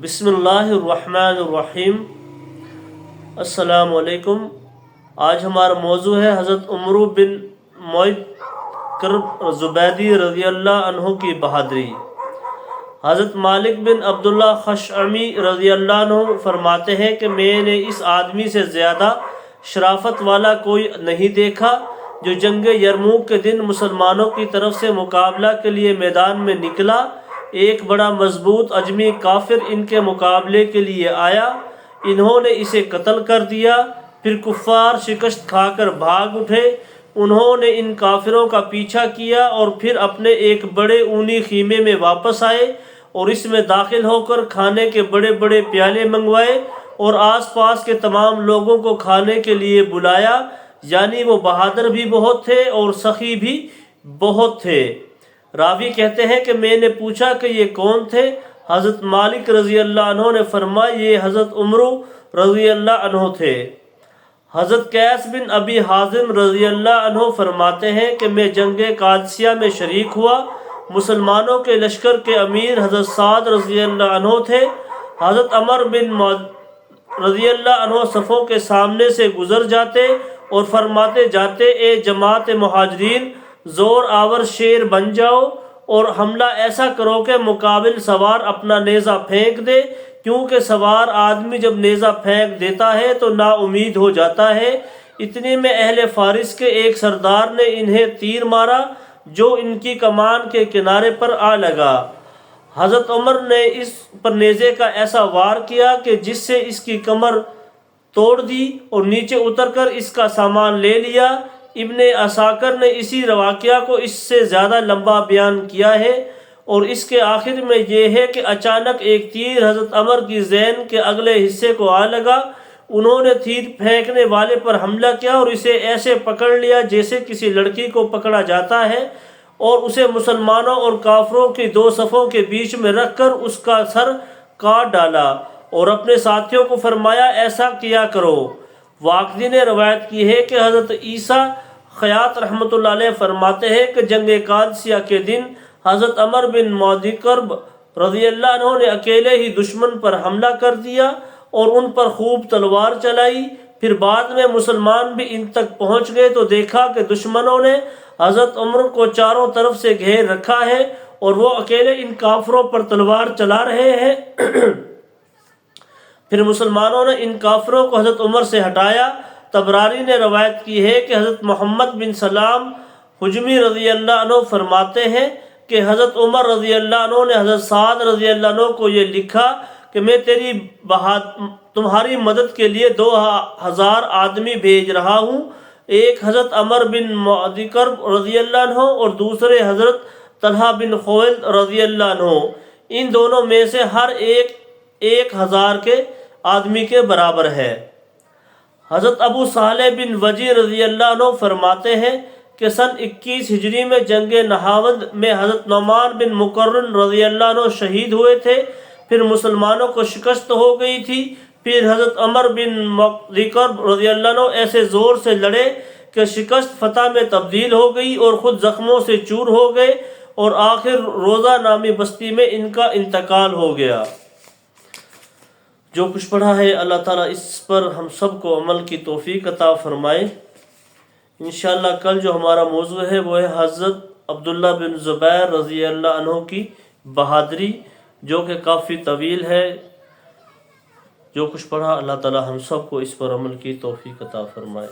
بسم اللہ الرحمن الرحیم۔ السلام علیکم۔ آج ہمارا موضوع ہے حضرت عمر بن معد کرب زبیدی رضی اللہ عنہ کی بہادری۔ حضرت مالک بن عبداللہ خشعمی رضی اللہ عنہ فرماتے ہیں کہ میں نے اس آدمی سے زیادہ شرافت والا کوئی نہیں دیکھا جو جنگ یرموک کے دن مسلمانوں کی طرف سے مقابلہ کے لیے میدان میں نکلا۔ ایک بڑا مضبوط اجمی کافر ان کے مقابلے کے لیے آیا، انہوں نے اسے قتل کر دیا۔ پھر کفار شکست کھا کر بھاگ اٹھے، انہوں نے ان کافروں کا پیچھا کیا اور پھر اپنے ایک بڑے اونی خیمے میں واپس آئے اور اس میں داخل ہو کر کھانے کے بڑے بڑے پیالے منگوائے اور آس پاس کے تمام لوگوں کو کھانے کے لیے بلایا، یعنی وہ بہادر بھی بہت تھے اور سخی بھی بہت تھے۔ راوی کہتے ہیں کہ میں نے پوچھا کہ یہ کون تھے؟ حضرت مالک رضی اللہ عنہ نے فرمایا یہ حضرت عمر رضی اللہ عنہ تھے۔ حضرت قیس بن ابی حازم رضی اللہ عنہ فرماتے ہیں کہ میں جنگ قادسیہ میں شریک ہوا، مسلمانوں کے لشکر کے امیر حضرت سعد رضی اللہ عنہ تھے۔ حضرت عمر بن معد رضی اللہ عنہ صفوں کے سامنے سے گزر جاتے اور فرماتے جاتے، اے جماعت مہاجرین، زور آور شیر بن جاؤ اور حملہ ایسا کرو کہ مقابل سوار اپنا نیزہ پھینک دے، کیونکہ سوار آدمی جب نیزہ پھینک دیتا ہے تو نا امید ہو جاتا ہے۔ اتنے میں اہل فارس کے ایک سردار نے انہیں تیر مارا جو ان کی کمان کے کنارے پر آ لگا۔ حضرت عمر نے اس پر نیزے کا ایسا وار کیا کہ جس سے اس کی کمر توڑ دی اور نیچے اتر کر اس کا سامان لے لیا۔ ابن عساکر نے اسی واقعہ کو اس سے زیادہ لمبا بیان کیا ہے اور اس کے آخر میں یہ ہے کہ اچانک ایک تیر حضرت عمر کی ذہن کے اگلے حصے کو آ لگا، انہوں نے تیر پھینکنے والے پر حملہ کیا اور اسے ایسے پکڑ لیا جیسے کسی لڑکی کو پکڑا جاتا ہے اور اسے مسلمانوں اور کافروں کی دو صفوں کے بیچ میں رکھ کر اس کا سر کاٹ ڈالا اور اپنے ساتھیوں کو فرمایا ایسا کیا کرو۔ واقدی نے روایت کی ہے کہ حضرت عیسیٰ خیاط رحمۃ اللہ علیہ فرماتے ہیں کہ جنگ قادسیہ کے دن حضرت عمر بن معد کرب رضی اللہ عنہ نے اکیلے ہی دشمن پر حملہ کر دیا اور ان پر خوب تلوار چلائی۔ پھر بعد میں مسلمان بھی ان تک پہنچ گئے تو دیکھا کہ دشمنوں نے حضرت عمر کو چاروں طرف سے گھیر رکھا ہے اور وہ اکیلے ان کافروں پر تلوار چلا رہے ہیں۔ پھر مسلمانوں نے ان کافروں کو حضرت عمر سے ہٹایا۔ طبرانی نے روایت کی ہے کہ حضرت محمد بن سلام حجمی رضی اللہ عنہ فرماتے ہیں کہ حضرت عمر رضی اللہ عنہ نے حضرت سعد رضی اللہ عنہ کو یہ لکھا کہ میں تمہاری مدد کے لیے 2000 آدمی بھیج رہا ہوں، ایک حضرت عمر بن معد کرب رضی اللہ عنہ اور دوسرے حضرت طلحہ بن خویلد رضی اللہ عنہ، ان دونوں میں سے ہر ایک 1000 کے آدمی کے برابر ہے۔ حضرت ابو صالح بن وجی رضی اللہ عنہ فرماتے ہیں کہ سن 21 ہجری میں جنگ نہاوند میں حضرت نعمان بن مقرن رضی اللہ عنہ شہید ہوئے تھے، پھر مسلمانوں کو شکست ہو گئی تھی۔ پھر حضرت عمر بن معد کرب رضی اللہ عنہ ایسے زور سے لڑے کہ شکست فتح میں تبدیل ہو گئی اور خود زخموں سے چور ہو گئے اور آخر روزہ نامی بستی میں ان کا انتقال ہو گیا۔ جو کچھ پڑھا ہے اللہ تعالیٰ اس پر ہم سب کو عمل کی توفیق عطا فرمائے۔ انشاءاللہ کل جو ہمارا موضوع ہے وہ ہے حضرت عبداللہ بن زبیر رضی اللہ عنہ کی بہادری، جو کہ کافی طویل ہے۔ جو کچھ پڑھا اللہ تعالیٰ ہم سب کو اس پر عمل کی توفیق عطا فرمائے۔